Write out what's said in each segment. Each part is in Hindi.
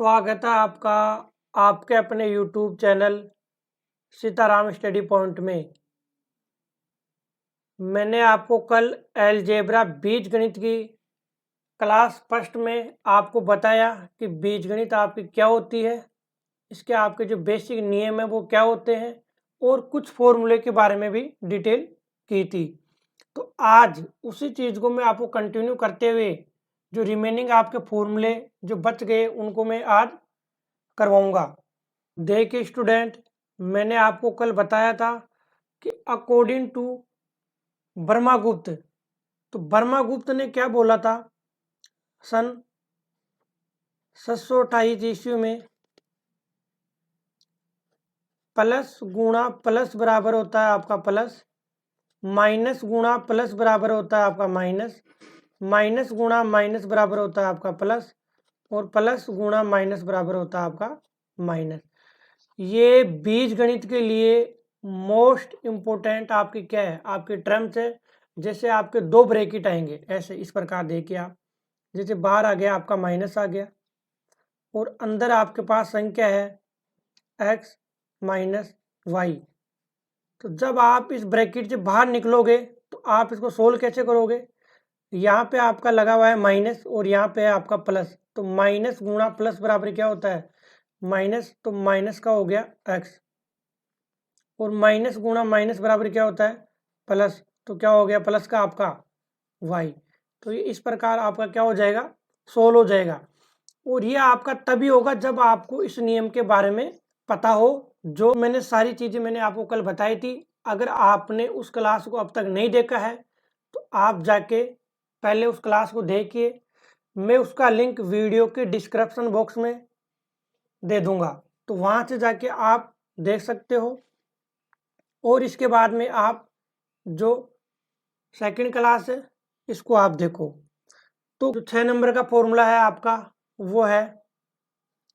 स्वागत है आपका आपके अपने YouTube channel Sitaram study point में। मैंने आपको कल अलजेब्रा बीजगणित की क्लास फर्स्ट में आपको बताया कि बीजगणित आपकी क्या होती है, इसके आपके जो बेसिक नियम है वो क्या होते हैं और कुछ फॉर्मूले के बारे में भी डिटेल की थी। तो आज उसी चीज़ को मैं आपको कंटिन्यू करते हुए जो रिमेनिंग आपके फॉर्मूले जो बच गए उनको मैं आज करवाऊंगा। देखिए स्टूडेंट, मैंने आपको कल बताया था कि अकॉर्डिंग टू ब्रह्मगुप्त, तो ब्रह्मगुप्त ने क्या बोला था सन 728 ईस्वी में, प्लस गुणा प्लस बराबर होता है आपका प्लस, माइनस गुणा प्लस बराबर होता है आपका माइनस, माइनस गुणा माइनस बराबर होता है आपका प्लस, और प्लस गुणा माइनस बराबर होता है आपका माइनस। ये बीज गणित के लिए मोस्ट इम्पोर्टेंट आपकी क्या है, आपके टर्म्स है। जैसे आपके दो ब्रैकेट आएंगे ऐसे इस प्रकार देखिए आप, जैसे बाहर आ गया आपका माइनस आ गया और अंदर आपके पास संख्या है x माइनस वाई। तो जब आप इस ब्रैकेट से बाहर निकलोगे तो आप इसको सोल्व कैसे करोगे, यहाँ पे आपका लगा हुआ है माइनस और यहाँ पे है आपका प्लस, तो माइनस गुणा प्लस बराबर क्या होता है माइनस, तो माइनस का हो गया x, और माइनस गुणा माइनस बराबर क्या होता है प्लस, तो क्या हो गया प्लस का आपका y। तो ये इस प्रकार आपका क्या हो जाएगा सोल्व हो जाएगा। और ये आपका तभी होगा जब आपको इस नियम के बारे में पता हो, जो मैंने सारी चीजें मैंने आपको कल बताई थी। अगर आपने उस क्लास को अब तक नहीं देखा है तो आप जाके पहले उस क्लास को देखिए, मैं उसका लिंक वीडियो के डिस्क्रिप्शन बॉक्स में दे दूंगा, तो वहां से जाके आप देख सकते हो। और इसके बाद में आप जो सेकंड क्लास है इसको आप देखो। तो जो 6 नंबर का फॉर्मूला है आपका वो है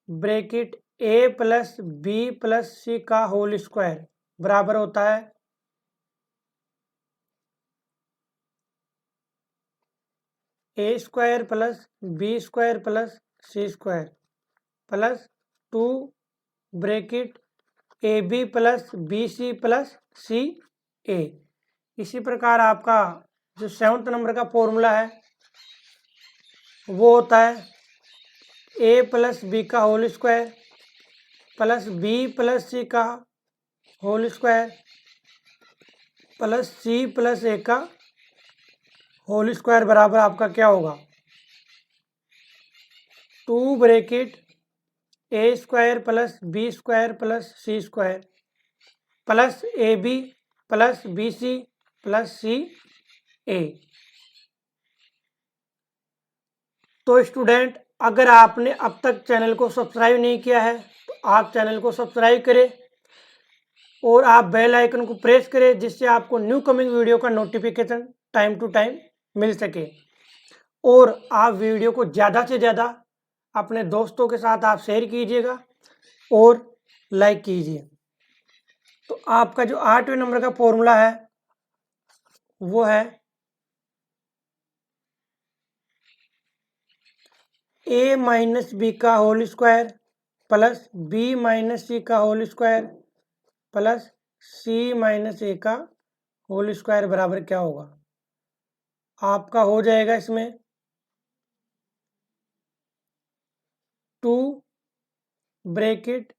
bracket a plus B plus C का होल स्क्वायर बराबर होता है a square plus B square plus C square plus 2 bracket A B plus B C plus C A. इसी प्रकार आपका जो 7 नंबर का फॉर्मूला है वो होता है a प्लस बी का whole square plus B plus C का whole square plus C plus A का होल स्क्वायर बराबर आपका क्या होगा 2 bracket A square plus B square plus C square plus A B plus B C plus C A. तो स्टूडेंट, अगर आपने अब तक चैनल को सब्सक्राइब नहीं किया है तो आप चैनल को सब्सक्राइब करें और आप बेल आइकन को प्रेस करें, जिससे आपको न्यू कमिंग वीडियो का नोटिफिकेशन टाइम टू टाइम मिल सके। और आप वीडियो को ज़्यादा से ज़्यादा अपने दोस्तों के साथ आप शेयर कीजिएगा और लाइक कीजिए। तो आपका जो 8वें नंबर का फॉर्मूला है वो है a माइनस बी का whole square plus B minus C का whole square plus C minus A का होल स्क्वायर बराबर क्या होगा आपका हो जाएगा इसमें 2 bracket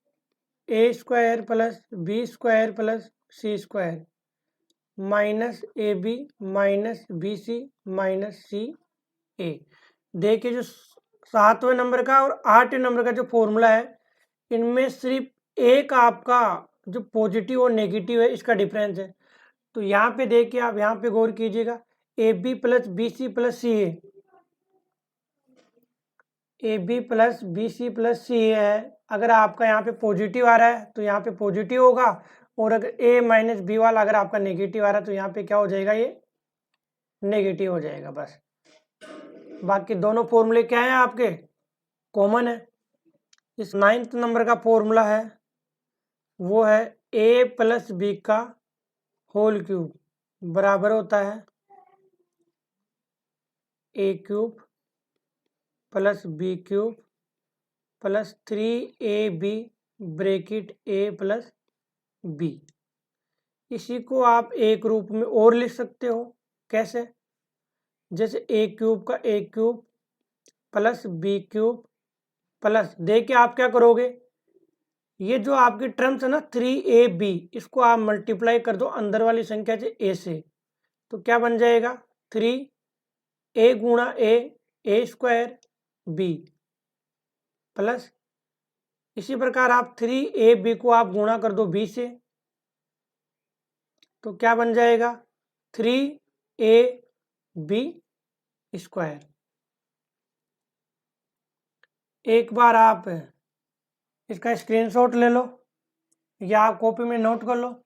A square plus B square plus C square minus A B minus B C minus C A. देखिए जो 7वें नंबर का और 8वें नंबर का जो फॉर्मूला है इनमें सिर्फ एक आपका जो पॉजिटिव और नेगेटिव है इसका डिफरेंस है। तो यहाँ पे देखिए आप यहाँ पे गौर कीजिएगा A B plus B C plus C A B plus B C plus C A है। अगर आपका यहाँ पे पॉजिटिव आ रहा है तो यहाँ पे पॉजिटिव होगा, और अगर ए माइनस बी वाला अगर आपका नेगेटिव आ रहा है तो यहाँ पे क्या हो जाएगा ये नेगेटिव हो जाएगा बस। बाकी दोनों फॉर्मूले क्या हैं आपके कॉमन है। इस 9th नंबर का फॉर्मूला है वो है ए प्लस बी का होल क्यूब बराबर होता है A cube plus B cube plus 3ab bracket a plus b। इसी को आप एक रूप में और लिख सकते हो। कैसे? जैसे a क्यूब का a cube plus b cube plus, देखिए आप क्या करोगे, ये जो आपकी टर्म्स है ना 3ab, इसको आप मल्टीप्लाई कर दो अंदर वाली संख्या से a से, तो क्या बन जाएगा 3a गुणा a स्क्वायर b प्लस, इसी प्रकार आप 3ab को आप गुणा कर दो b से, तो क्या बन जाएगा 3ab स्क्वायर। एक बार आप इसका स्क्रीनशॉट ले लो या आप कॉपी में नोट कर लो।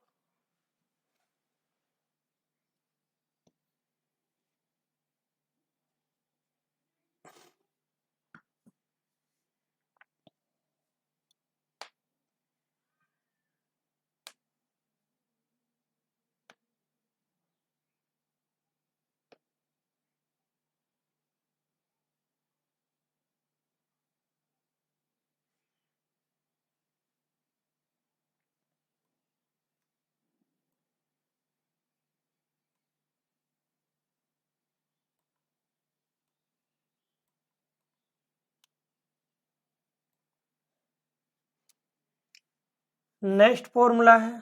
नेक्स्ट फॉर्मूला है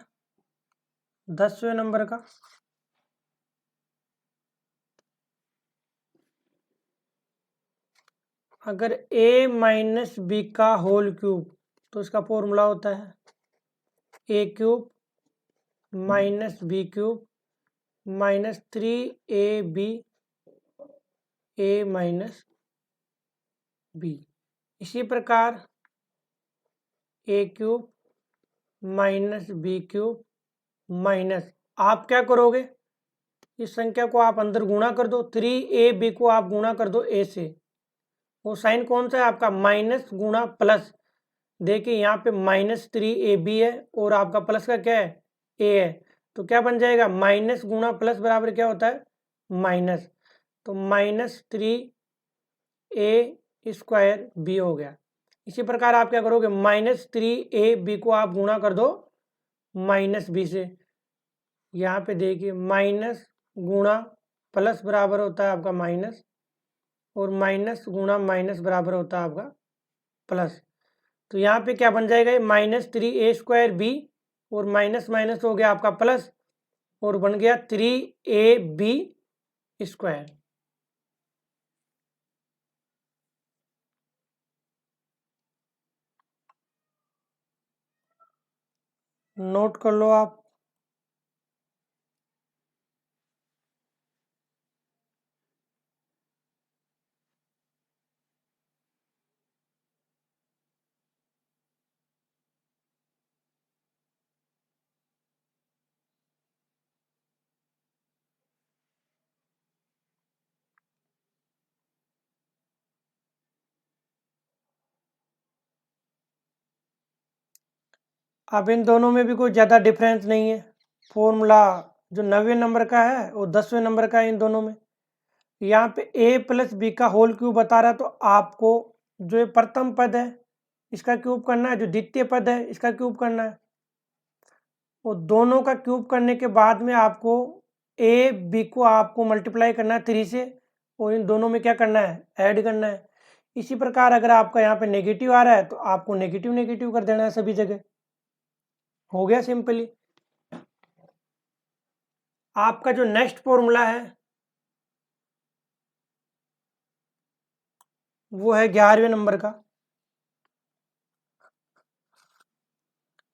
10वें नंबर का। अगर a माइनस बी का होल क्यूब, तो इसका फॉर्मूला होता है a cube minus B cube minus 3ab a minus b। इसी प्रकार a cube minus B cube minus, आप क्या करोगे, इस संख्या को आप अंदर गुणा कर दो, 3ab को आप गुणा कर दो a से, वो साइन कौन सा है आपका, माइनस गुणा प्लस। देखिए यहाँ पे -3ab है और आपका प्लस का क्या है a है, तो क्या बन जाएगा माइनस गुणा प्लस बराबर क्या होता है माइनस, तो -3a स्क्वायर b हो गया। इसी प्रकार आप क्या करोगे, -3ab को आप गुणा कर दो -b से। यहाँ पे देखिए माइनस गुणा प्लस बराबर होता है आपका माइनस, और माइनस गुणा माइनस बराबर होता है आपका प्लस। तो यहाँ पे क्या बन जाएगा, -3a स्क्वायर b और माइनस माइनस हो गया आपका प्लस, और बन गया 3ab स्क्वायर। नोट कर लो आप। अब इन दोनों में भी कोई ज़्यादा डिफरेंस नहीं है। फॉर्मूला जो 90वें नंबर का है वो 10वें नंबर का है इन दोनों में। यहाँ पे a प्लस बी का होल क्यूब बता रहा है, तो आपको जो ये प्रथम पद है इसका क्यूब करना है, जो द्वितीय पद है इसका क्यूब करना है, और दोनों का क्यूब करने के बाद में आपको a b को आपको मल्टीप्लाई करना है 3 से, और इन दोनों में क्या करना है ऐड करना है। इसी प्रकार अगर आपका यहाँ पे नेगेटिव आ रहा है तो आपको नेगेटिव नेगेटिव कर देना है सभी जगह। हो गया सिंपली। आपका जो नेक्स्ट फॉर्मूला है वो है 11वें नंबर का।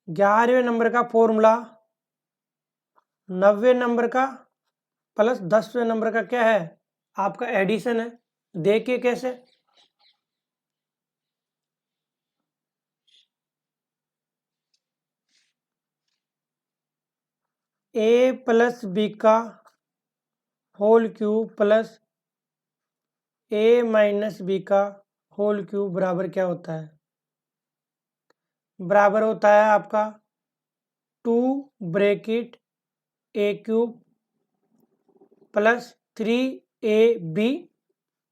11वें नंबर का फॉर्मूला 90वें नंबर का प्लस 10वें नंबर का क्या है आपका एडिशन है। देखिए कैसे, a प्लस बी का whole cube plus a minus B का होल क्यूब बराबर क्या होता है, बराबर होता है आपका 2 bracket a cube plus 3ab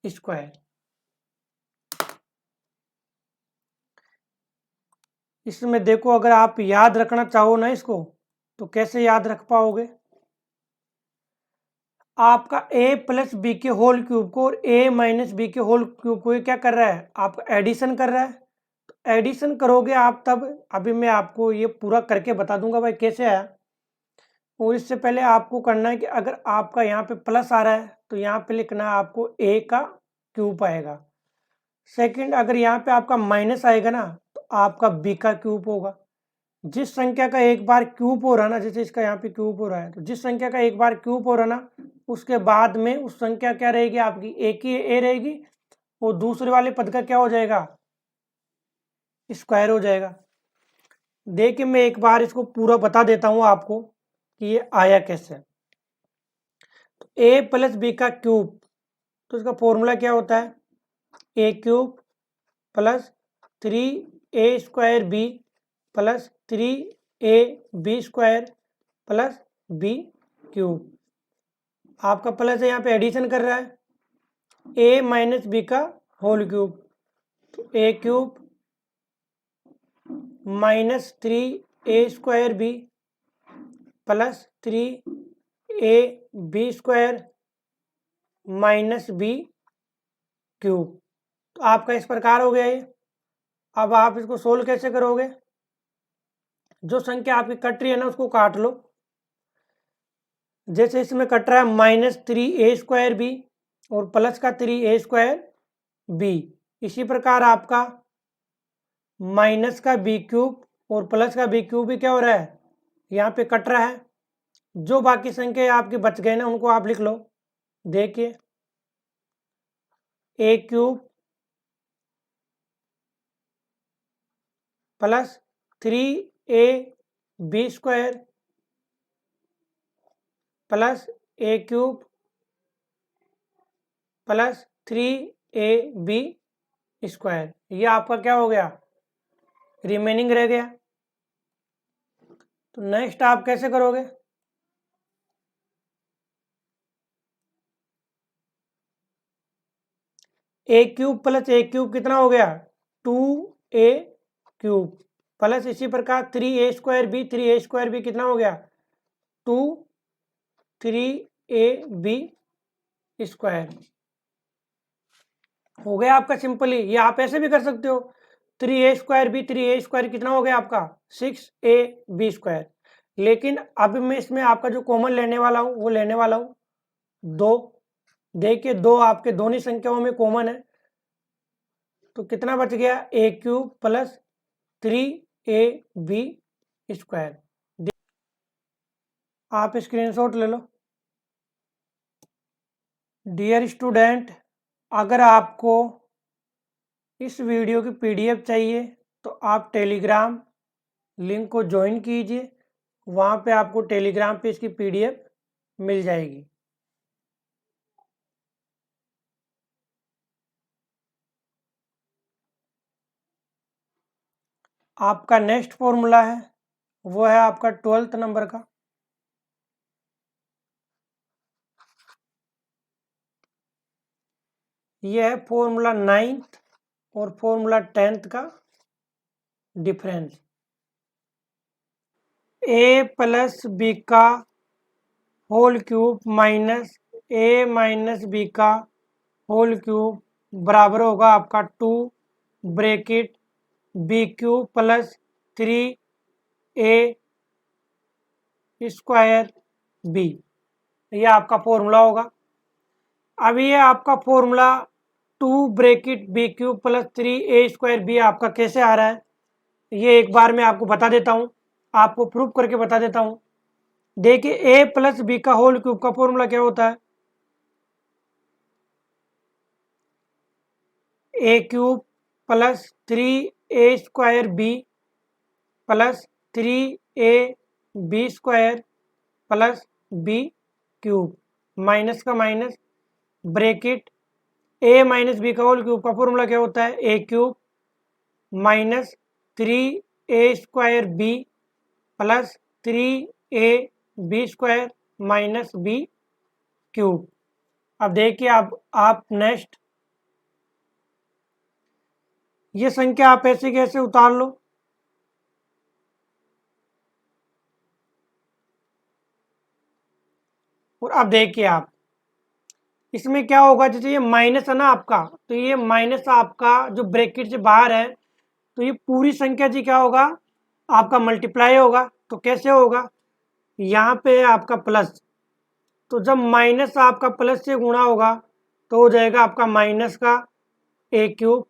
square. इसमें देखो, अगर आप याद रखना चाहो ना इसको, तो कैसे याद रख पाओगे? आपका a प्लस बी के होल क्यूब को और a माइनस बी के होल क्यूब को ये क्या कर रहा है? आपका एडिशन कर रहा है। तो एडिशन करोगे आप तब, अभी मैं आपको ये पूरा करके बता दूंगा भाई कैसे आया। और इससे पहले आपको करना है कि अगर आपका यहाँ पे प्लस आ रहा है तो यहाँ पे लिखना है आपको a का क्यूब आएगा। सेकंड, अगर यहाँ पे आपका माइनस आएगा ना तो आपका b का क्यूब होगा। जिस संख्या का एक बार क्यूब हो रहा है ना, जैसे इसका यहाँ पे क्यूब हो रहा है, तो जिस संख्या का एक बार क्यूब हो रहा है ना, उसके बाद में उस संख्या क्या रहेगी आपकी? एक ही ए रहेगी, और दूसरे वाले पद का क्या हो जाएगा? स्क्वायर हो जाएगा। देखिए मैं एक बार इसको पूरा बता देता हूँ आपको कि ये आया कैसे। तो ए प्लस बी का क्यूब, तो इसका फॉर्मूला क्या होता है? A cube plus 3a² B plus 3ab² plus B cube. आपका प्लस है, यहाँ पे एडिशन कर रहा है a माइनस बी का होल क्यूब, तो a cube minus 3a² B plus 3ab² minus B cube. तो आपका इस प्रकार हो गया ये। अब आप इसको सोल्व कैसे करोगे? जो संख्या आपकी कट रही है ना उसको काट लो। जैसे इसमें कट रहा है -3a² बी और प्लस का 3a² बी, इसी प्रकार आपका माइनस का बी क्यूब और प्लस का बी क्यूब भी क्या हो रहा है? यहाँ पे कट रहा है। जो बाकी संख्या आपके बच गए ना उनको आप लिख लो। देखिए ए क्यूब प्लस 3ab² प्लस ए क्यूब प्लस 3ab², ये आपका क्या हो गया? रिमेनिंग रह गया। तो नेक्स्ट आप कैसे करोगे? ए क्यूब प्लस ए क्यूब कितना हो गया? 2a³ प्लस इसी प्रकार 3a² बी, 3a² बी कितना हो गया? 2 3ab² हो गया आपका सिंपली। ये आप ऐसे भी कर सकते हो, 3a² बी 3a² कितना हो गया आपका? 6ab²। लेकिन अब मैं इसमें आपका जो कॉमन लेने वाला हूँ वो लेने वाला हूँ 2। देखिए 2 आपके दोनों संख्याओं में कॉमन है, तो कितना बच गया? a cube plus 3ab²। आप स्क्रीनशॉट ले लो। डियर स्टूडेंट, अगर आपको इस वीडियो की PDF चाहिए तो आप टेलीग्राम लिंक को ज्वाइन कीजिए, वहाँ पे आपको टेलीग्राम पे इसकी PDF मिल जाएगी। आपका नेक्स्ट फॉर्मूला है वो है आपका 12th नंबर का। यह है फॉर्मूला 9th और फॉर्मूला 10th का डिफरेंस। a प्लस बी का whole cube minus a minus B का होल क्यूब बराबर होगा आपका 2 bracket B cube plus 3a² B, ये आपका फॉर्मूला होगा। अब ये आपका formula 2 bracket B cube plus 3a² B आपका कैसे आ रहा है, ये एक बार मैं आपको बता देता हूँ, आपको प्रूफ करके बता देता हूँ। देखिए a प्लस बी का होल क्यूब का फॉर्मूला क्या होता है? a cube plus 3a² B plus 3ab² plus B cube minus का minus bracket a minus B का होल क्यूब का फॉर्मूला क्या होता है? a cube minus 3a² B plus 3ab² minus B cube. अब देखिए आप नेक्स्ट ये संख्या आप ऐसे कैसे उतार लो। और अब देखिए आप, इसमें क्या होगा, जैसे ये माइनस है ना आपका, तो ये माइनस आपका जो ब्रैकेट से बाहर है, तो ये पूरी संख्या जी क्या होगा, आपका मल्टीप्लाई होगा। तो कैसे होगा, यहाँ पे है आपका प्लस, तो जब माइनस आपका प्लस से गुणा होगा तो हो जाएगा आपका माइनस का ए क्यूब,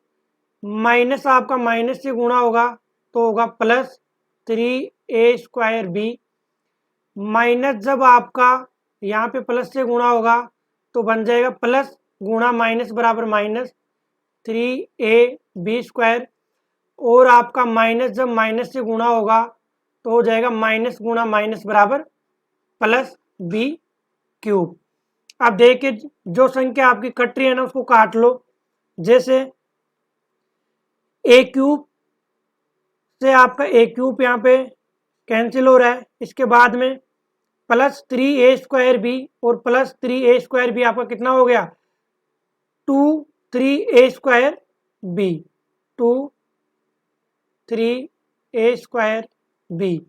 माइनस आपका माइनस से गुणा होगा तो होगा प्लस 3a² बी, माइनस जब आपका यहाँ पे प्लस से गुणा होगा तो बन जाएगा प्लस गुणा माइनस बराबर माइनस 3ab², और आपका माइनस जब माइनस से गुणा होगा तो हो जाएगा माइनस गुणा माइनस बराबर प्लस b³। अब देखिए, जो संख्या आपकी कट रही है ना उसको काट लो। जैसे ए क्यूब से आपका ए क्यूब यहाँ पे कैंसिल हो रहा है, इसके बाद में प्लस 3a² और प्लस 3a² आपका कितना हो गया, 2 3a² 2 3a²।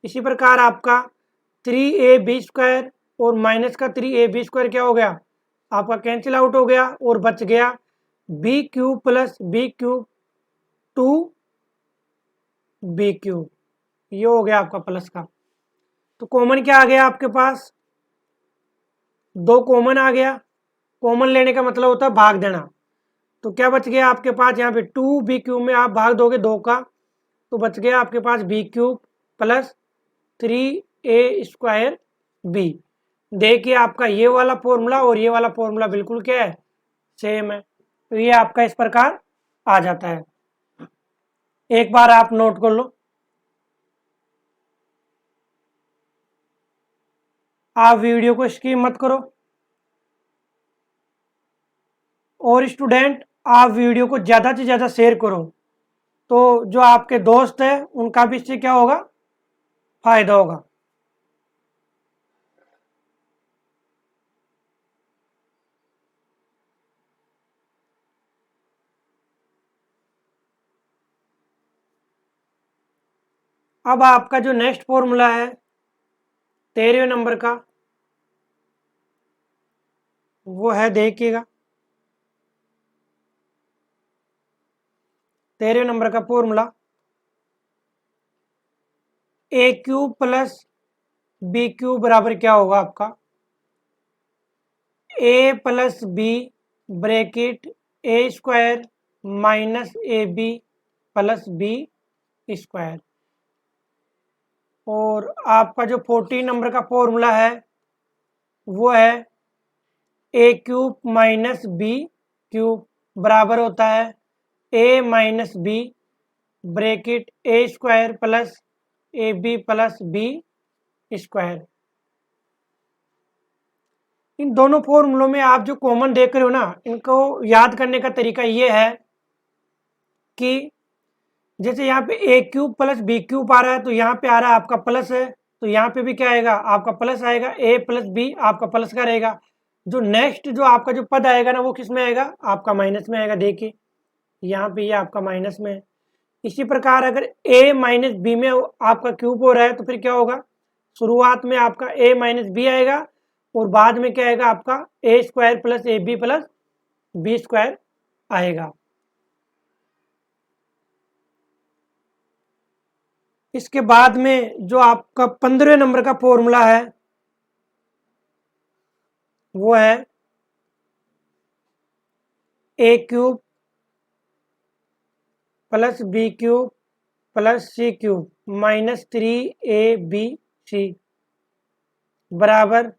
इसी प्रकार आपका 3ab² और माइनस का 3ab² क्या हो गया, आपका कैंसिल आउट हो गया और बच गया b³ प्लस b³, 2b³। ये हो गया आपका प्लस का। तो कॉमन क्या आ गया आपके पास, 2 कॉमन आ गया। कॉमन लेने का मतलब होता है भाग देना। तो क्या बच गया आपके पास, यहाँ पे 2b³ में आप भाग दोगे 2 का, तो बच गया आपके पास b³ प्लस 3a²b। देखिए आपका ये वाला फॉर्मूला और ये वाला फॉर्मूला बिल्कुल क्या है, सेम है। तो ये आपका इस प्रकार आ जाता है। एक बार आप नोट कर लो, आप वीडियो को स्किप मत करो, और स्टूडेंट आप वीडियो को ज़्यादा से ज़्यादा शेयर करो, तो जो आपके दोस्त हैं उनका भी इससे क्या होगा, फायदा होगा। अब आपका जो नेक्स्ट फॉर्मूला है 13वें नंबर का, वो है, देखिएगा 13वें नंबर का फॉर्मूला, a³ प्लस b³ बराबर क्या होगा आपका, a plus b bracket a² minus ab plus b²। और आपका जो 14 नंबर का फॉर्मूला है वो है a³ माइनस b³ बराबर होता है a minus b bracket a² plus ab plus b²। इन दोनों फॉर्मूलों में आप जो कॉमन देख रहे हो ना, इनको याद करने का तरीका ये है कि जैसे यहाँ पे a³ प्लस b³ आ रहा है, तो यहाँ पे आ रहा है आपका प्लस है, तो यहाँ पे भी क्या आएगा, आपका प्लस आएगा, a प्लस b आपका प्लस का रहेगा। जो नेक्स्ट जो आपका जो पद आएगा ना वो किस में आएगा, आपका माइनस में आएगा। देखिए यहाँ पे ये आपका माइनस में है। इसी प्रकार अगर a माइनस बी में आपका क्यूब हो रहा है तो फिर क्या होगा, शुरुआत में आपका a माइनस बी आएगा और बाद में क्या आएगा, आपका a² plus ab plus b² आएगा। इसके बाद में जो आपका 15वें नंबर का फॉर्मूला है वो है a³ plus b³ plus c³ minus 3abc बराबर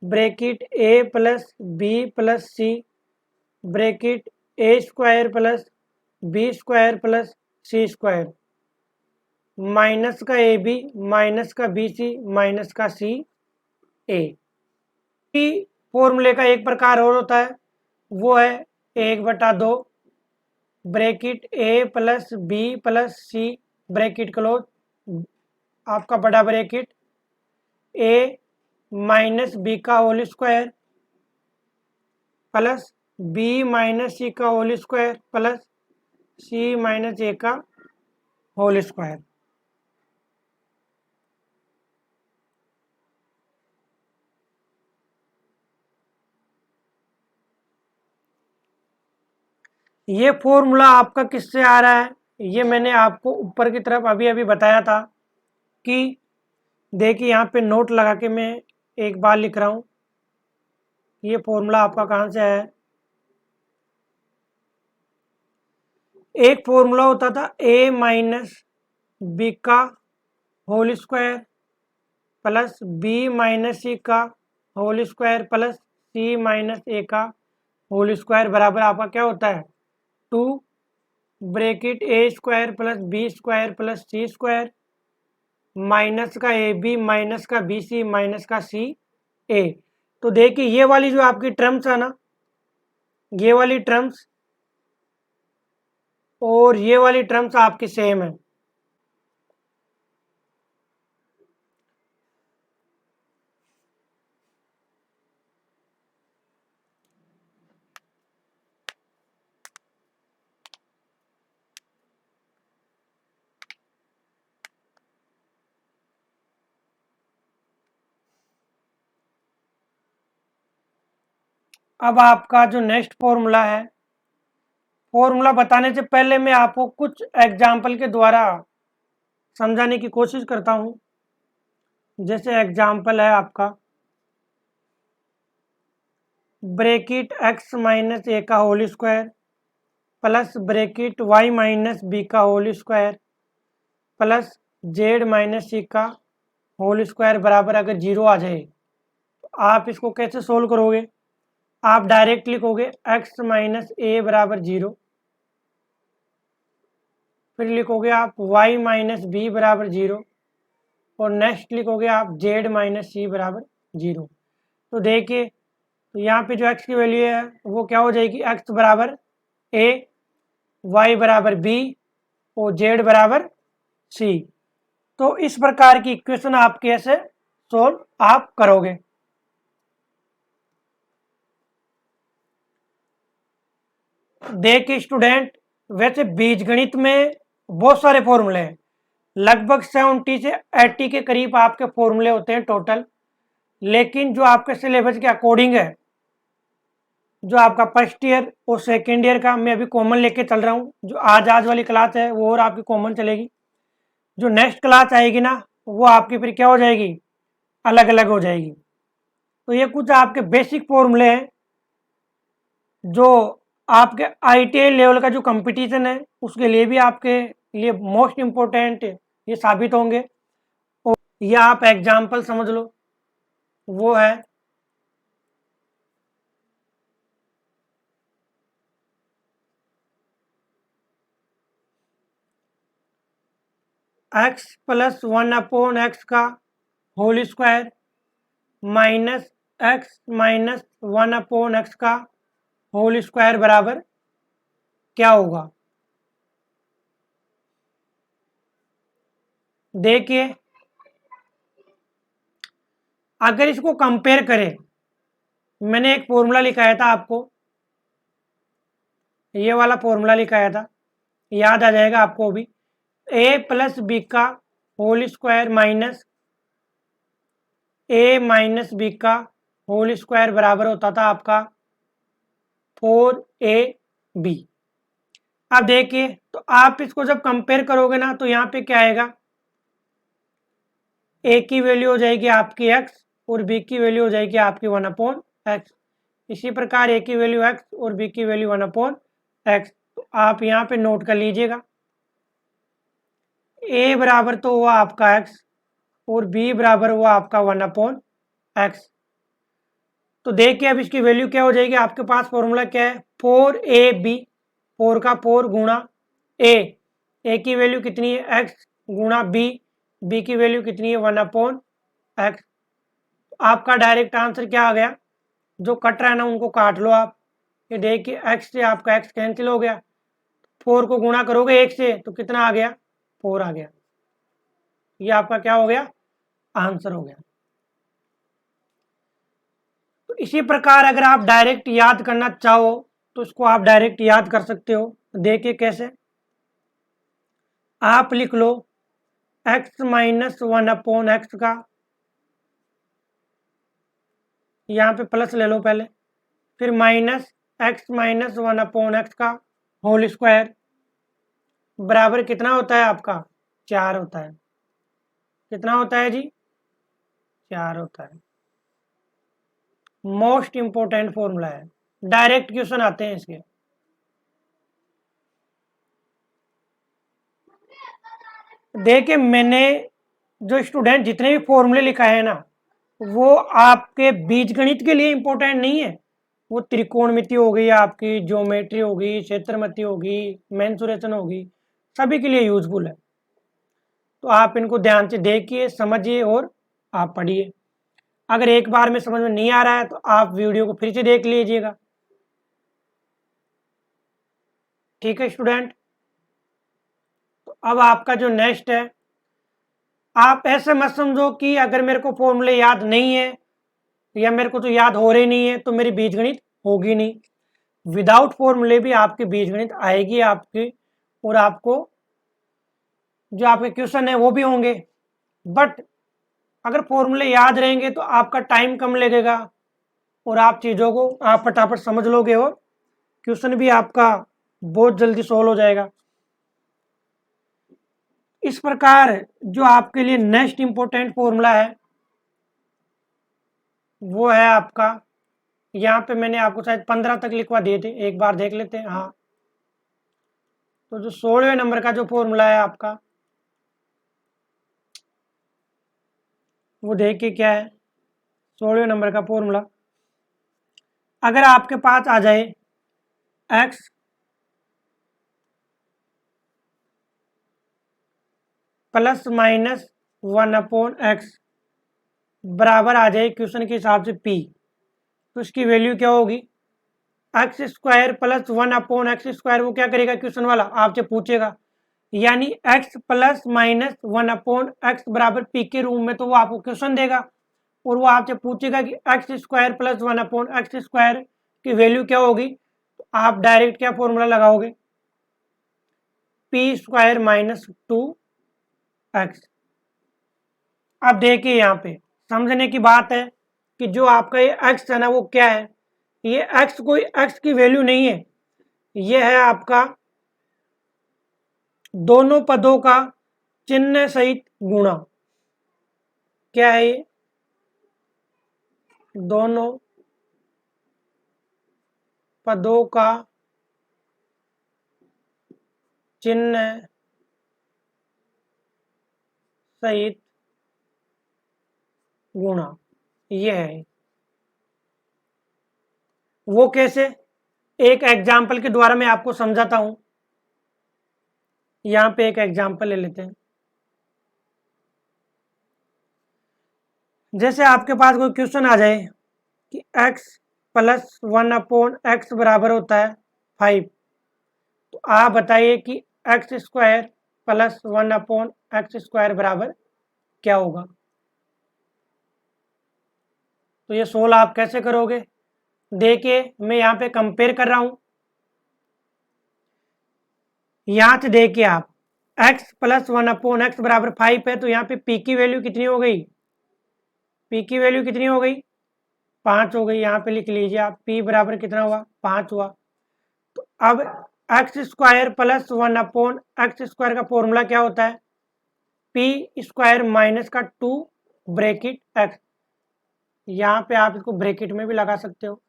bracket a plus b plus c bracket a² plus b² plus c², minus का ab माइनस का bc माइनस का ca। फॉर्मूले का एक प्रकार और होता है, वो है 1/2 bracket a plus b plus c bracket close, आपका बड़ा ब्रैकेट a माइनस बी का whole square plus b minus C का whole square plus c minus a का होल स्क्वायर। ये फॉर्मूला आपका किससे आ रहा है, ये मैंने आपको ऊपर की तरफ अभी अभी बताया था कि देखिए यहाँ पे नोट लगा के मैं एक बार लिख रहा हूँ। ये फॉर्मूला आपका कहाँ से है, एक फॉर्मूला होता था a माइनस बी का whole square plus B minus C का whole square plus C minus A का होल स्क्वायर बराबर आपका क्या होता है, 2 bracket A square plus B square plus C square minus का ए बी माइनस का बी सी माइनस का सी ए। तो देखिए ये वाली जो आपकी टर्म्स है ना, ये वाली टर्म्स और ये वाली टर्म्स आपकी सेम है। अब आपका जो नेक्स्ट फॉर्मूला है, फॉर्मूला बताने से पहले मैं आपको कुछ एग्जाम्पल के द्वारा समझाने की कोशिश करता हूं। जैसे एग्जाम्पल है आपका ब्रैकेट x माइनस ए का whole square plus bracket y minus B का whole square plus z minus C का होल स्क्वायर बराबर अगर जीरो आ जाए तो आप इसको कैसे सोल्व करोगे, आप डायरेक्ट लिखोगे x माइनस ए बराबर जीरो, फिर लिखोगे आप y माइनस बी बराबर जीरो और नेक्स्ट लिखोगे आप z माइनस सी बराबर जीरो। तो देखिए तो यहाँ पे जो x की वैल्यू है वो क्या हो जाएगी, x बराबर a, y बराबर b और z बराबर c। तो इस प्रकार की इक्वेशन आप कैसे सोल्व आप करोगे। देखिए स्टूडेंट, वैसे बीजगणित में बहुत सारे फॉर्मूले हैं, लगभग 70 से 80 के करीब आपके फॉर्मूले होते हैं टोटल। लेकिन जो आपके सिलेबस के अकॉर्डिंग है, जो आपका फर्स्ट ईयर और सेकेंड ईयर का मैं अभी कॉमन लेके चल रहा हूँ, जो आज वाली क्लास है वो और आपकी कॉमन चलेगी, जो नेक्स्ट क्लास आएगी ना वो आपकी फिर क्या हो जाएगी, अलग अलग हो जाएगी। तो ये कुछ आपके बेसिक फॉर्मूले हैं जो आपके आईटीआई लेवल का जो कंपटीशन है उसके लिए भी आपके लिए मोस्ट इम्पोर्टेंट ये साबित होंगे। और ये आप एग्जाम्पल समझ लो, वो है x प्लस 1/x का whole square minus x minus 1/x का होल स्क्वायर बराबर क्या होगा। देखिए अगर इसको कंपेयर करें, मैंने एक फॉर्मूला लिखाया था आपको, ये वाला फॉर्मूला लिखाया था, याद आ जाएगा आपको भी, a प्लस बी का whole square minus a minus B का होल स्क्वायर बराबर होता था आपका 4ab। अब देखिए तो आप इसको जब कंपेयर करोगे ना तो यहाँ पे क्या आएगा, a की वैल्यू हो जाएगी आपकी x और b की वैल्यू हो जाएगी आपकी 1/x। इसी प्रकार a की वैल्यू x और b की वैल्यू 1/x। तो आप यहाँ पे नोट कर लीजिएगा, a बराबर तो हुआ आपका x और b बराबर हुआ आपका 1/x। तो देखिए अब इसकी वैल्यू क्या हो जाएगी, आपके पास फॉर्मूला क्या है, 4ab, 4 का 4 गुणा a की वैल्यू कितनी है x गुणा b की वैल्यू कितनी है 1/x। आपका डायरेक्ट आंसर क्या आ गया, जो कट रहा है ना उनको काट लो आप। ये देखिए x से आपका x कैंसिल हो गया, 4 को गुणा करोगे 1 से तो कितना आ गया, 4 आ गया। ये आपका क्या हो गया, आंसर हो गया। तो इसी प्रकार अगर आप डायरेक्ट याद करना चाहो तो इसको आप डायरेक्ट याद कर सकते हो। देखिए कैसे, आप लिख लो x माइनस 1/x का, यहाँ पे प्लस ले लो पहले, फिर माइनस x माइनस 1/x का होल स्क्वायर बराबर कितना होता है आपका 4 होता है। कितना होता है जी 4 होता है। मोस्ट इंपोर्टेंट फॉर्मूला है, डायरेक्ट क्वेश्चन आते हैं इसके। देखिए मैंने जो स्टूडेंट जितने भी फॉर्मूले लिखा है ना वो आपके बीजगणित के लिए इंपॉर्टेंट नहीं है, वो त्रिकोणमिति हो गई, आपकी ज्योमेट्री होगी, क्षेत्रमिति होगी, मेंसुरेशन होगी, सभी के लिए यूजफुल है। तो आप इनको ध्यान से देखिए, समझिए और आप पढ़िए। अगर एक बार में समझ में नहीं आ रहा है तो आप वीडियो को फिर से देख लीजिएगा। ठीक है स्टूडेंट। तो अब आपका जो नेक्स्ट है, आप ऐसे मत समझो कि अगर मेरे को फॉर्मूले याद नहीं है या मेरे को तो याद हो रही नहीं है तो मेरी बीजगणित होगी नहीं। विदाउट फॉर्मूले भी आपकी बीजगणित आएगी आपकी, और आपको जो आपके क्वेश्चन है वो भी होंगे। बट अगर फॉर्मूले याद रहेंगे तो आपका टाइम कम लगेगा और आप चीज़ों को आप फटाफट समझ लोगे और क्वेश्चन भी आपका बहुत जल्दी सोल्व हो जाएगा। इस प्रकार जो आपके लिए नेक्स्ट इंपॉर्टेंट फॉर्मूला है वो है आपका, यहाँ पे मैंने आपको शायद 15 तक लिखवा दिए थे, एक बार देख लेते हैं। हाँ, तो जो 16वें नंबर का जो फॉर्मूला है आपका वो देखिए क्या है। 16वें नंबर का फॉर्मूला अगर आपके पास आ जाए x प्लस माइनस 1/x बराबर आ जाए क्वेश्चन के हिसाब से p, तो इसकी वैल्यू क्या होगी एक्स स्क्वायर प्लस 1/x²। वो क्या करेगा क्वेश्चन वाला आपसे पूछेगा, यानी x प्लस माइनस 1/x बराबर p के रूम में, तो वो आपको क्वेश्चन देगा और वो आपसे पूछेगा कि x² प्लस 1/x² की वैल्यू क्या होगी। तो आप डायरेक्ट क्या फॉर्मूला लगाओगे p² माइनस 2x। अब देखिए यहाँ पे समझने की बात है कि जो आपका ये x है ना वो क्या है, ये x कोई x की वैल्यू नहीं है, ये है आपका दोनों पदों का चिन्ह सहित गुणा। क्या है ये, दोनों पदों का चिन्ह सहित गुणा, ये है। वो कैसे, एक एग्जाम्पल के द्वारा मैं आपको समझाता हूं। यहां पे एक एग्जाम्पल ले लेते हैं। जैसे आपके पास कोई क्वेश्चन आ जाए कि x प्लस 1/x बराबर होता है 5, तो आप बताइए कि x² प्लस 1/x² बराबर क्या होगा। तो ये सोल्व आप कैसे करोगे, देखिए मैं यहाँ पे कंपेयर कर रहा हूं। यहाँ से देखिए आप x प्लस 1/x बराबर 5 है, तो यहाँ पे p की वैल्यू कितनी हो गई, p की वैल्यू कितनी हो गई 5 हो गई। यहाँ पे लिख लीजिए आप p बराबर कितना हुआ 5 हुआ। तो अब x² प्लस 1/x² का फॉर्मूला क्या होता है p² माइनस का 2 ब्रैकेट x। यहाँ पे आप इसको ब्रैकेट में भी लगा सकते हो।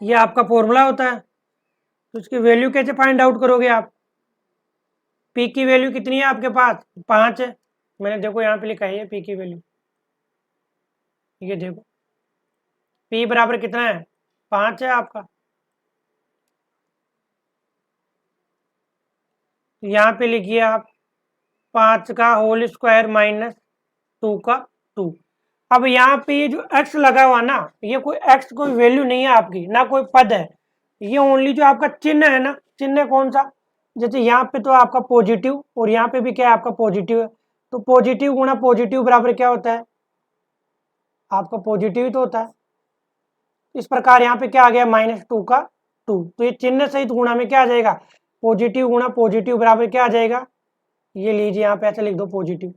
ये आपका फॉर्मूला होता है, तो इसकी वैल्यू कैसे फाइंड आउट करोगे आप, p की वैल्यू कितनी है आपके पास 5 है, मैंने देखो यहाँ पे लिखा है p की वैल्यू, ये देखो p बराबर कितना है 5 है आपका। यहाँ पे लिखिए आप 5 का होल स्क्वायर माइनस 2 का 2। अब यहाँ पे ये जो x लगा हुआ ना, ये कोई x कोई वैल्यू नहीं है आपकी, ना कोई पद है, ये ओनली जो आपका चिन्ह है ना, चिन्ह कौन सा, जैसे यहाँ पे तो आपका पॉजिटिव और यहाँ पे भी क्या है आपका पॉजिटिव है, तो पॉजिटिव गुणा पॉजिटिव बराबर क्या होता है आपका पॉजिटिव ही तो होता है। इस प्रकार यहाँ पे क्या आ गया, -2 का 2, तो ये चिन्ह सहित गुणा में क्या आ जाएगा, पॉजिटिव गुणा पॉजिटिव बराबर क्या आ जाएगा, ये लीजिए यहाँ पे ऐसे लिख दो पॉजिटिव।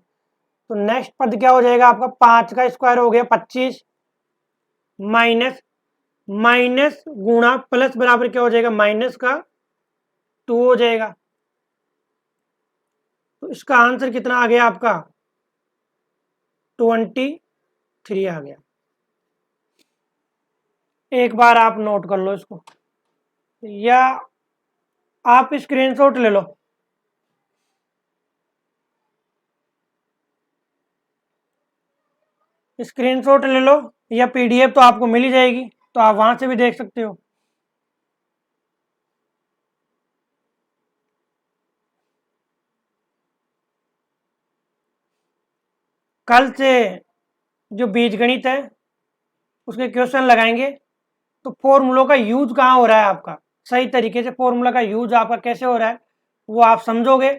तो नेक्स्ट पद क्या हो जाएगा आपका, 5 का स्क्वायर हो गया 25, माइनस माइनस गुणा प्लस बराबर क्या हो जाएगा, माइनस का 2 हो जाएगा। तो इसका आंसर कितना आ गया आपका, 23 आ गया। एक बार आप नोट कर लो इसको, या आप स्क्रीनशॉट ले लो। स्क्रीनशॉट ले लो या पीडीएफ तो आपको मिल ही जाएगी, तो आप वहां से भी देख सकते हो। कल से जो बीजगणित है उसके क्वेश्चन लगाएंगे, तो फॉर्मूलों का यूज कहाँ हो रहा है आपका, सही तरीके से फॉर्मूला का यूज आपका कैसे हो रहा है वो आप समझोगे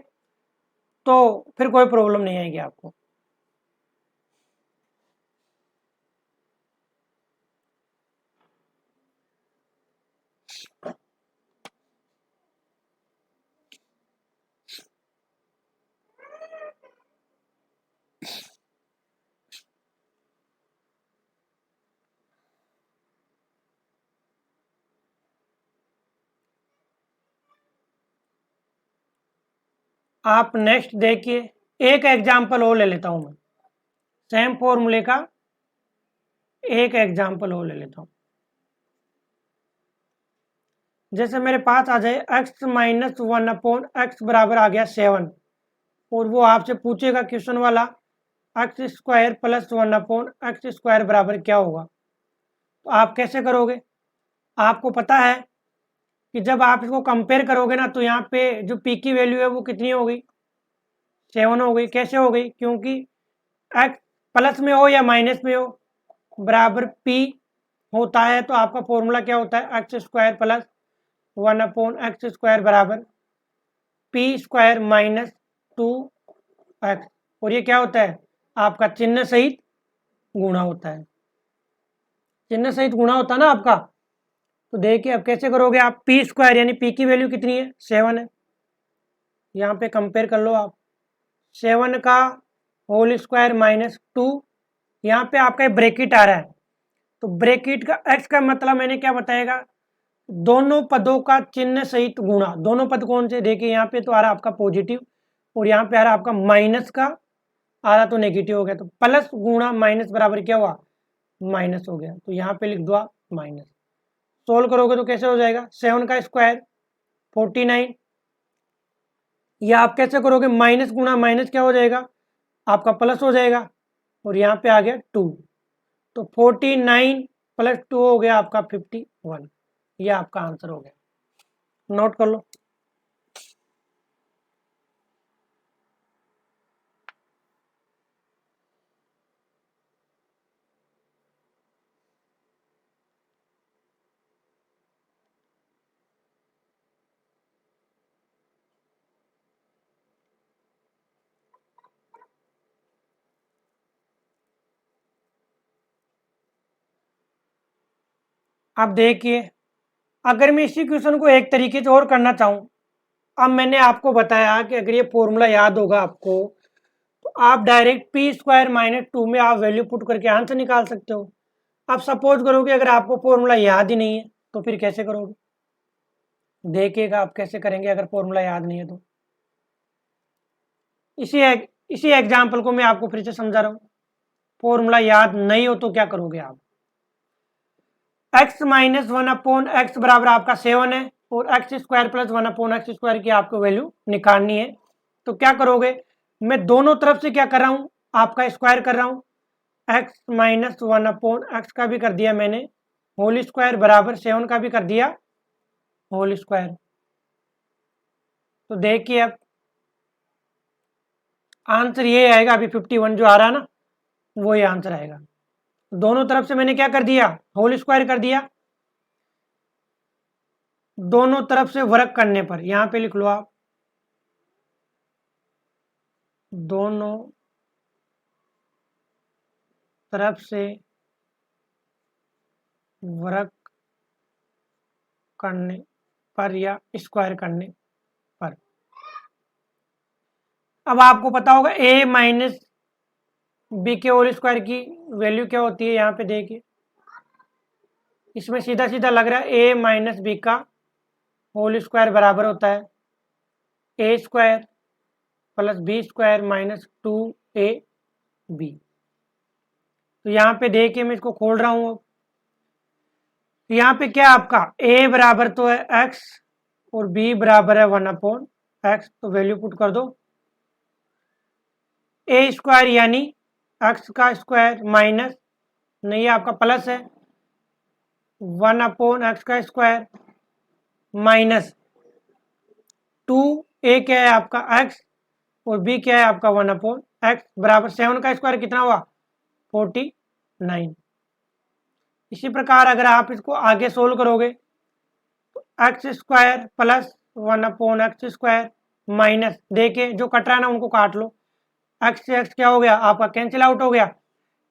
तो फिर कोई प्रॉब्लम नहीं आएगी आपको। आप नेक्स्ट देखिए, एक एग्जाम्पल और ले लेता हूं मैं, सेम फॉर्मूले का एक एग्जाम्पल और ले लेता हूं। जैसे मेरे पास आ जाए x-1/x बराबर आ गया 7, और वो आपसे पूछेगा क्वेश्चन वाला x² + 1/x² बराबर क्या होगा, तो आप कैसे करोगे। आपको पता है कि जब आप इसको कंपेयर करोगे ना, तो यहाँ पे जो p की वैल्यू है वो कितनी हो गई, 7 हो गई। कैसे हो गई, क्योंकि x प्लस में हो या माइनस में हो बराबर p होता है, तो आपका फॉर्मूला क्या होता है, x² + 1/x² बराबर p² - 2x, और ये क्या होता है आपका चिन्ह सहित गुणा होता है, चिन्ह सहित गुणा होता है ना आपका। तो देखिए अब कैसे करोगे आप, p² यानी p की वैल्यू कितनी है, 7 है, यहाँ पे कंपेयर कर लो आप, 7 का होल स्क्वायर -2, यहाँ पे आपका ब्रैकेट आ रहा है, तो ब्रैकेट का x का मतलब मैंने क्या बताएगा, दोनों पदों का चिन्ह सहित गुणा। दोनों पद कौन से, देखिए यहाँ पे तो आ रहा आपका पॉजिटिव, और यहाँ पे आ रहा आपका माइनस का, आ रहा तो नेगेटिव हो गया, तो प्लस गुणा माइनस बराबर क्या हुआ, माइनस हो गया, तो यहाँ पे लिख दो आप माइनस। सोल्व करोगे तो कैसे हो जाएगा, 7 का स्क्वायर 49, या आप कैसे करोगे, माइनस गुणा माइनस क्या हो जाएगा आपका प्लस हो जाएगा, और यहाँ पे आ गया 2, तो 49 + 2 हो गया आपका 51, ये आपका आंसर हो गया, नोट कर लो। अब देखिए, अगर मैं इसी क्वेश्चन को एक तरीके से और करना चाहूँ, अब मैंने आपको बताया कि अगर ये फॉर्मूला याद होगा आपको, तो आप डायरेक्ट p² - 2 में आप वैल्यू पुट करके आंसर निकाल सकते हो। अब सपोज करो कि अगर आपको फॉर्मूला याद ही नहीं है, तो फिर कैसे करोगे, देखिएगा आप कैसे करेंगे अगर फॉर्मूला याद नहीं है तो। इसी एग्जाम्पल को मैं आपको फिर से समझा रहा हूँ, फॉर्मूला याद नहीं हो तो क्या करोगे आप, x - 1/x बराबर आपका 7 है, और x² + 1/x² की आपको वैल्यू निकालनी है, तो क्या करोगे, मैं दोनों तरफ से क्या कर रहा हूँ, आपका स्क्वायर कर रहा हूँ, x - 1/x का भी कर दिया मैंने, होल स्क्वायर बराबर 7 का भी कर दिया होल स्क्वायर। तो देखिए अब आंसर ये आएगा, अभी 51 जो आ रहा है ना, वो ये आंसर आएगा। दोनों तरफ से मैंने क्या कर दिया, होल स्क्वायर कर दिया, दोनों तरफ से वर्क करने पर यहां पे लिख लो आप, दोनों तरफ से वर्ग करने पर या स्क्वायर करने पर। अब आपको पता होगा a माइनस बी के होल स्क्वायर की वैल्यू क्या होती है, यहाँ पे देखिए इसमें सीधा सीधा लग रहा है a माइनस बी का होल स्क्वायर बराबर होता है a square plus B square minus 2ab। तो यहाँ पे देखिए मैं इसको खोल रहा हूँ। तो यहाँ पे क्या आपका a बराबर तो है x और b बराबर है 1/x, तो वैल्यू पुट कर दो। a स्क्वायर यानी x का स्क्वायर माइनस, नहीं आपका प्लस है 1/x का स्क्वायर माइनस 2a क्या है आपका x और b क्या है आपका 1/x बराबर 7 का स्क्वायर कितना हुआ 49। इसी प्रकार अगर आप इसको आगे सोल्व करोगे तो x square plus 1/x square minus, देखिए जो कट रहा है ना उनको काट लो, एक्स से एक्स क्या हो गया आपका कैंसिल आउट हो गया।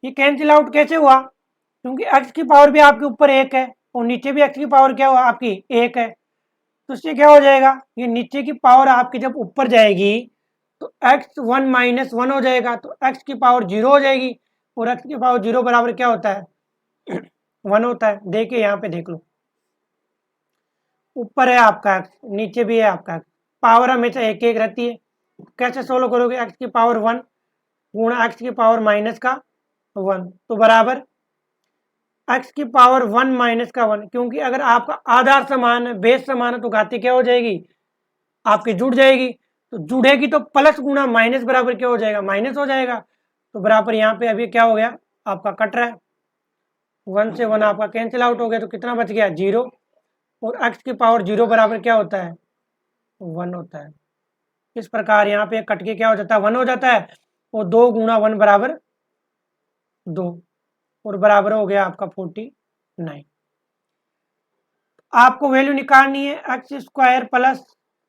ये कैंसिल आउट कैसे हुआ, क्योंकि एक्स की पावर भी आपके ऊपर एक है और नीचे भी एक्स की पावर क्या हुआ आपकी एक है, तो इससे क्या हो जाएगा, ये नीचे की पावर आपकी जब ऊपर जाएगी तो एक्स 1 माइनस 1 हो जाएगा, तो एक्स की पावर 0 हो जाएगी और एक्स की पावर 0 बराबर क्या होता है 1 होता है। देखिए यहाँ पे देख लो, ऊपर है आपका एक्स नीचे भी है आपका एक्स, पावर हमेशा एक एक रहती है। कैसे सोल्व करोगे, एक्स की पावर 1 गुणा एक्स की पावर माइनस का 1 तो बराबर एक्स की पावर 1 माइनस का 1, क्योंकि अगर आपका आधार समान है बेस समान है तो घाती क्या हो जाएगी आपकी जुड़ जाएगी, तो जुड़ेगी तो प्लस गुणा माइनस बराबर क्या हो जाएगा माइनस हो जाएगा, तो बराबर यहाँ पे अभी क्या हो गया आपका कट रहा है 1 से 1 आपका कैंसिल आउट हो गया, तो कितना बच गया 0 और एक्स की पावर 0 बराबर क्या होता है 1 होता है। इस प्रकार यहाँ पे कट के क्या हो जाता है 1 हो जाता है और 2 गुणा 1 बराबर 2 और बराबर हो गया आपका 49। आपको वैल्यू निकालनी है x square plus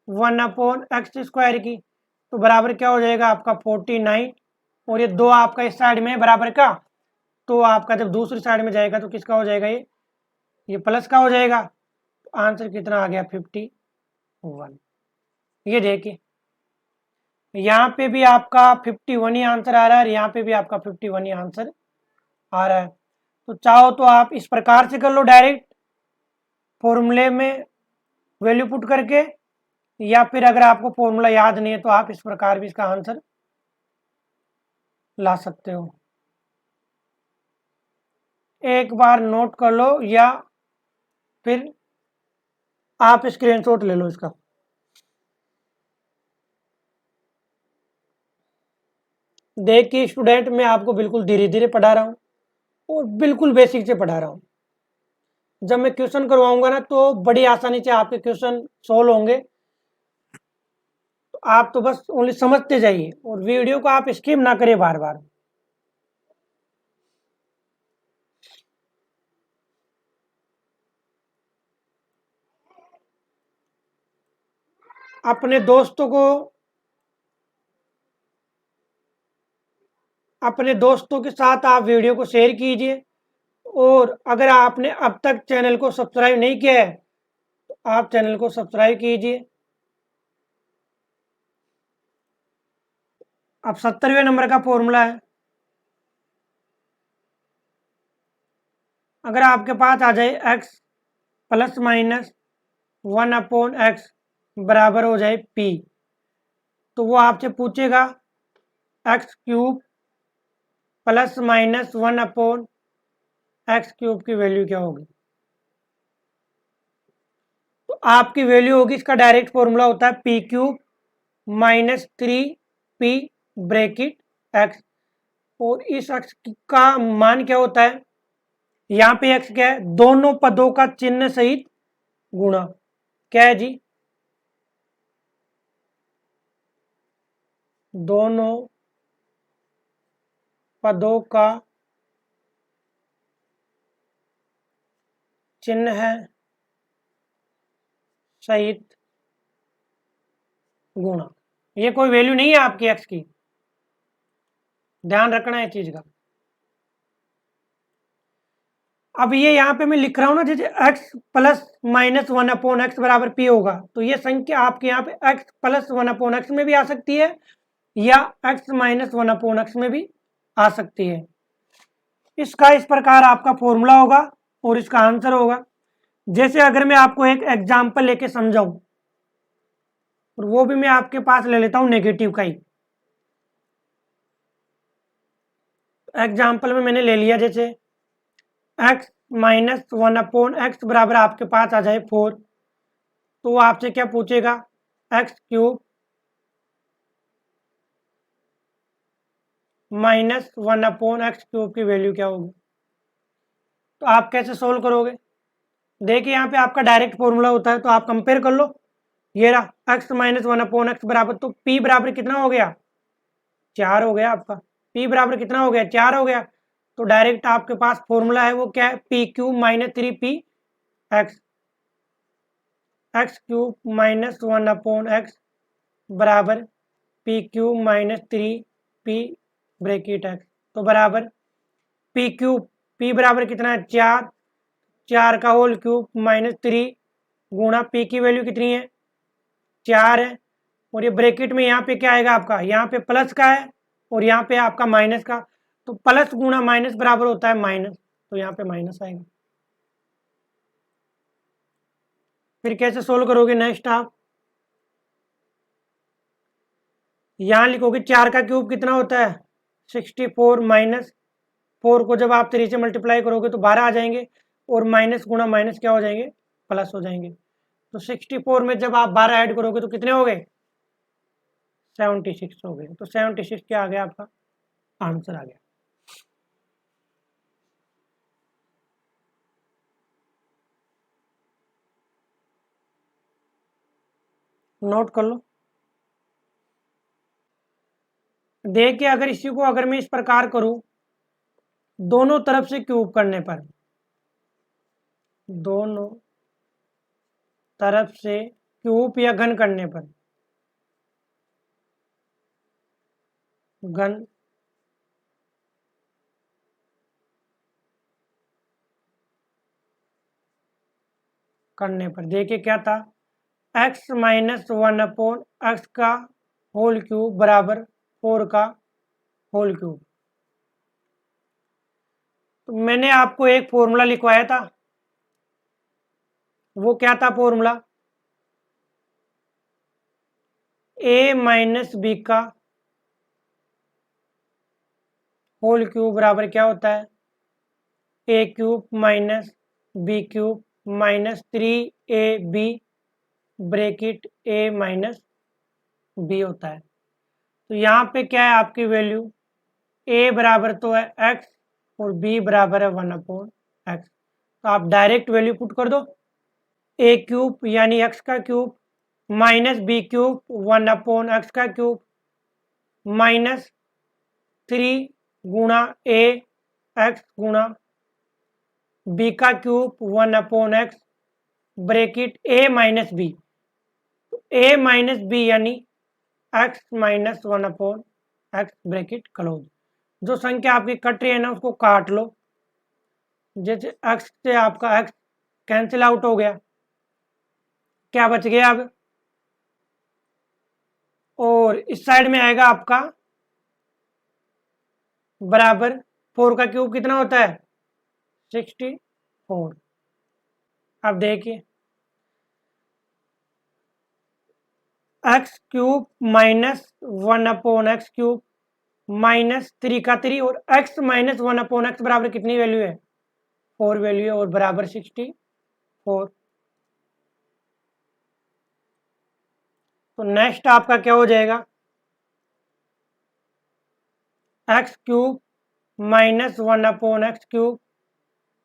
1/x square की, तो बराबर क्या हो जाएगा आपका 49 और ये 2 आपका इस साइड में बराबर का, तो आपका जब दूसरी साइड में जाएगा तो किसका हो जाएगा ये प्लस का हो जाएगा, तो आंसर कितना आ गया 51। ये देखिए यहाँ पे भी आपका 51 ही आंसर आ रहा है और यहाँ पे भी आपका 51 ही आंसर आ रहा है। तो चाहो तो आप इस प्रकार से कर लो डायरेक्ट फॉर्मूले में वैल्यू पुट करके, या फिर अगर आपको फॉर्मूला याद नहीं है तो आप इस प्रकार भी इसका आंसर ला सकते हो। एक बार नोट कर लो या फिर आप स्क्रीनशॉट ले लो इसका। देखिए स्टूडेंट मैं आपको बिल्कुल धीरे धीरे पढ़ा रहा हूँ और बिल्कुल बेसिक से पढ़ा रहा हूँ। जब मैं क्वेश्चन करवाऊंगा ना तो बड़ी आसानी से आपके क्वेश्चन सोल्व होंगे, तो आप तो बस ओनली समझते जाइए और वीडियो को आप स्किप ना करें बार बार। अपने दोस्तों के साथ आप वीडियो को शेयर कीजिए और अगर आपने अब तक चैनल को सब्सक्राइब नहीं किया है तो आप चैनल को सब्सक्राइब कीजिए। अब 70वें नंबर का फॉर्मूला है, अगर आपके पास आ जाए x प्लस माइनस 1/x बराबर हो जाए p, तो वो आपसे पूछेगा x³ प्लस माइनस 1/x³ की वैल्यू क्या होगी। तो आपकी वैल्यू होगी, इसका डायरेक्ट फॉर्मूला होता है p³ minus 3p bracket x, और इस x का मान क्या होता है, यहाँ पे x क्या है दोनों पदों का चिन्ह सहित गुणा, क्या है जी दोनों पदों का चिन्ह है सहित गुणा। ये कोई वैल्यू नहीं है आपकी x की, ध्यान रखना है चीज का। अब ये यहाँ पे मैं लिख रहा हूँ ना, जैसे x plus minus one upon X बराबर p होगा, तो ये संख्या आपके यहाँ पे x plus one upon x में भी आ सकती है या x minus one upon x में भी आ सकती है। इसका इस प्रकार आपका फॉर्मूला होगा और इसका आंसर होगा। जैसे अगर मैं आपको एक एग्जाम्पल लेके समझाऊं, और वो भी मैं आपके पास ले लेता हूं नेगेटिव का ही एग्जाम्पल में मैंने ले लिया, जैसे x minus one upon X बराबर आपके पास आ जाए 4, तो वो आपसे क्या पूछेगा, x cube minus one upon x cube की वैल्यू क्या होगी। तो आप कैसे सोल्व करोगे, देखिए यहाँ पे आपका डायरेक्ट फॉर्मूला होता है, तो आप कंपेयर कर लो। ये रहा x minus one upon X बराबर, तो p बराबर कितना हो गया, 4 हो गया आपका। p बराबर कितना हो गया, 4 हो गया। तो डायरेक्ट आपके पास फॉर्मूला है वो क्या है, P cube minus 3p X, X cube minus one upon X बराबर P cube minus 3p bracket X, तो बराबर पी क्यूब, p बराबर कितना है 4, 4 का होल क्यूब माइनस 3 गुणा p की वैल्यू कितनी है 4 है, और ये ब्रैकेट में यहाँ पे क्या आएगा आपका, यहाँ पे प्लस का है और यहाँ पे आपका माइनस का, तो प्लस गुणा माइनस बराबर होता है माइनस, तो यहाँ पे माइनस आएगा। फिर कैसे सोल्व करोगे, नेक्स्ट आप यहाँ लिखोगे 4 का क्यूब कितना होता है 64, माइनस 4 को जब आप 3 से मल्टीप्लाई करोगे तो 12 आ जाएंगे, और माइनस गुणा माइनस क्या हो जाएंगे, प्लस हो जाएंगे। तो 64 में जब आप 12 ऐड करोगे तो कितने हो गए, 76 हो गए। तो 76 क्या आ गया आपका आंसर आ गया। नोट कर लो। देखिए अगर इसी को अगर मैं इस प्रकार करूं, दोनों तरफ से क्यूब करने पर, दोनों तरफ से क्यूब या घन करने पर, घन करने पर देखिए क्या था, x minus one upon X का होल क्यूब बराबर 4 का होल क्यूब। तो मैंने आपको एक फॉर्मूला लिखवाया था, वो क्या था फॉर्मूला, a माइनस बी का होल क्यूब बराबर क्या होता है, A cube minus B cube minus 3ab bracket a minus B होता है। तो यहाँ पे क्या है आपकी वैल्यू, a बराबर तो है x और b बराबर है 1 अपॉन एक्स, तो आप डायरेक्ट वैल्यू पुट कर दो, a क्यूब यानी x का cube minus B cube 1 upon X का क्यूब माइनस 3 गुणा a एक्स गुणा बी का cube 1 upon X bracket a minus B, a minus B यानी x minus one upon X bracket close. जो संख्या आपकी कट रही है ना उसको काट लो, जैसे x से आपका x कैंसिल आउट हो गया, क्या बच गया अब, और इस साइड में आएगा आपका बराबर 4 का क्यूब कितना होता है 64। अब देखिए x cube minus one upon x cube minus 3 का 3, और x minus one upon X बराबर कितनी वैल्यू है 4 वैल्यू है, और बराबर 64। तो नेक्स्ट आपका क्या हो जाएगा, x cube minus one upon x cube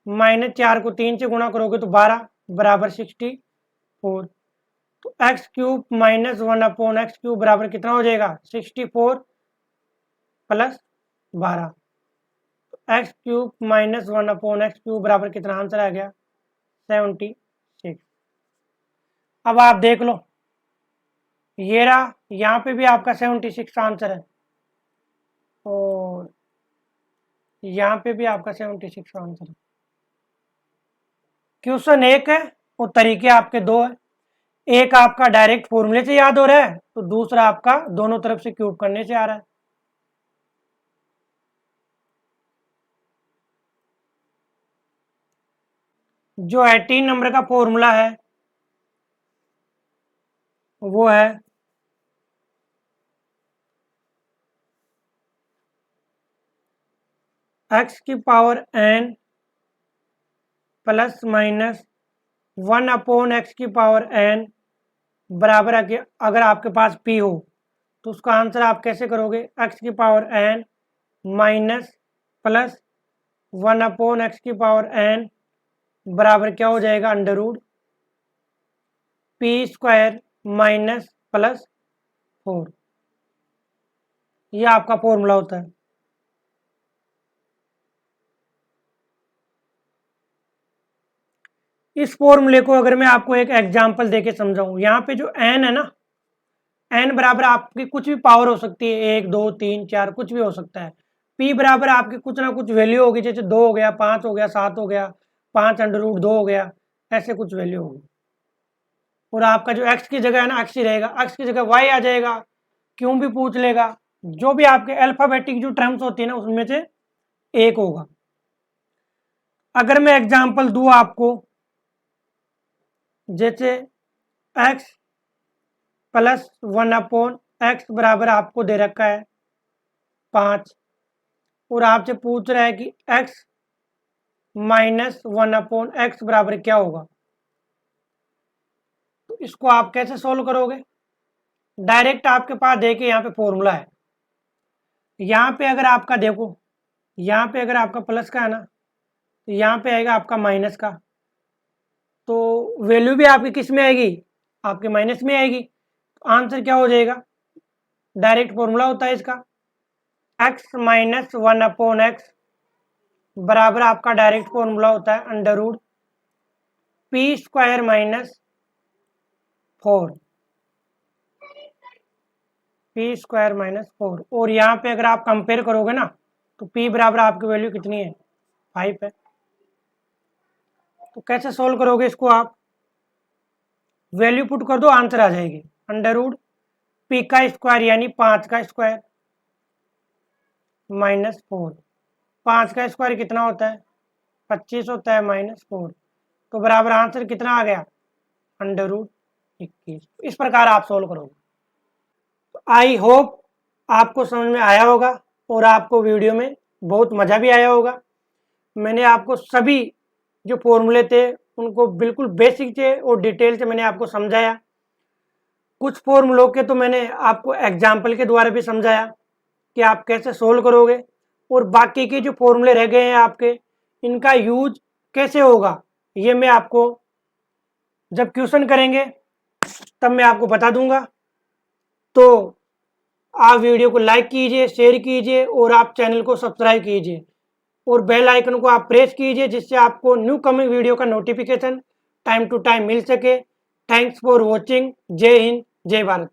minus 4 को 3 से गुणा करोगे तो 12 बराबर 64। तो x cube minus one upon x cube बराबर कितना हो जाएगा 64 plus 12, x cube minus one upon x cube बराबर कितना आंसर आ गया 76। अब आप देख लो, ये रहा, यहाँ पे भी आपका 76 आंसर है, और यहाँ पे भी आपका 76 आंसर है। क्वेश्चन एक है और तरीके आपके दो है। एक आपका डायरेक्ट फॉर्मूले से याद हो रहा है, तो दूसरा आपका दोनों तरफ से क्यूब करने से आ रहा है। जो 18 नंबर का फॉर्मूला है वो है x की power n plus minus 1/x की पावर n बराबर है कि अगर आपके पास p हो तो उसका आंसर आप कैसे करोगे, x की power n minus plus 1/x की पावर n बराबर क्या हो जाएगा, under root p² minus plus 4। यह आपका फॉर्मूला होता है। इस फॉर्मूले को अगर मैं आपको एक एग्जांपल देके समझाऊं, यहाँ पे जो n है ना, n बराबर आपकी कुछ भी पावर हो सकती है, 1 2 3 4 कुछ भी हो सकता है। p बराबर आपकी कुछ ना कुछ वैल्यू होगी, जैसे 2 हो गया, 5 हो गया, 7 हो गया, 5 अंडर रूट 2 हो गया, ऐसे कुछ वैल्यू होगी। और आपका जो x की जगह है ना, x ही रहेगा, x की जगह y आ जाएगा, क्यों भी पूछ लेगा। जो भी आपके अल्फाबेटिक जो टर्म्स होती है ना, उसमें से एक होगा। अगर मैं एग्जांपल दूं आपको, जैसे x प्लस 1/x बराबर आपको दे रखा है 5, और आपसे पूछ रहा है कि x माइनस 1/x बराबर क्या होगा। तो इसको आप कैसे सोल्व करोगे, डायरेक्ट आपके पास देखिए यहाँ पे फॉर्मूला है। यहाँ पे अगर आपका देखो, यहाँ पे अगर आपका प्लस का है ना, तो यहाँ पे आएगा आपका माइनस का, तो वैल्यू भी आपकी किस में आएगी, आपके माइनस में आएगी। तो आंसर क्या हो जाएगा, डायरेक्ट फॉर्मूला होता है इसका, x माइनस 1/x बराबर आपका डायरेक्ट फॉर्मूला होता है under root p² minus 4, p² minus 4। और यहाँ पे अगर आप कंपेयर करोगे ना, तो p बराबर आपकी वैल्यू कितनी है, 5 है। तो कैसे सोल्व करोगे इसको, आप वैल्यू पुट कर दो, आंसर आ जाएगी अंडर रूट p का स्क्वायर यानी 5 का स्क्वायर माइनस 4। 5 का स्क्वायर कितना होता है, 25 होता है, माइनस 4, तो बराबर आंसर कितना आ गया, अंडर रूट 21। इस प्रकार आप सोल्व करोगे। तो आई होप आपको समझ में आया होगा और आपको वीडियो में बहुत मज़ा भी आया होगा। मैंने आपको सभी जो फॉर्मूले थे उनको बिल्कुल बेसिक से और डिटेल से मैंने आपको समझाया। कुछ फॉर्मूलों के तो मैंने आपको एग्जाम्पल के द्वारा भी समझाया कि आप कैसे सोल्व करोगे, और बाकी के जो फॉर्मूले रह गए हैं आपके, इनका यूज कैसे होगा ये मैं आपको जब क्वेश्चन करेंगे तब मैं आपको बता दूंगा। तो आप वीडियो को लाइक कीजिए, शेयर कीजिए और आप चैनल को सब्सक्राइब कीजिए और बेल आइकन को आप प्रेस कीजिए, जिससे आपको न्यू कमिंग वीडियो का नोटिफिकेशन टाइम टू टाइम मिल सके। Thanks for watching. जय हिंद, जय भारत।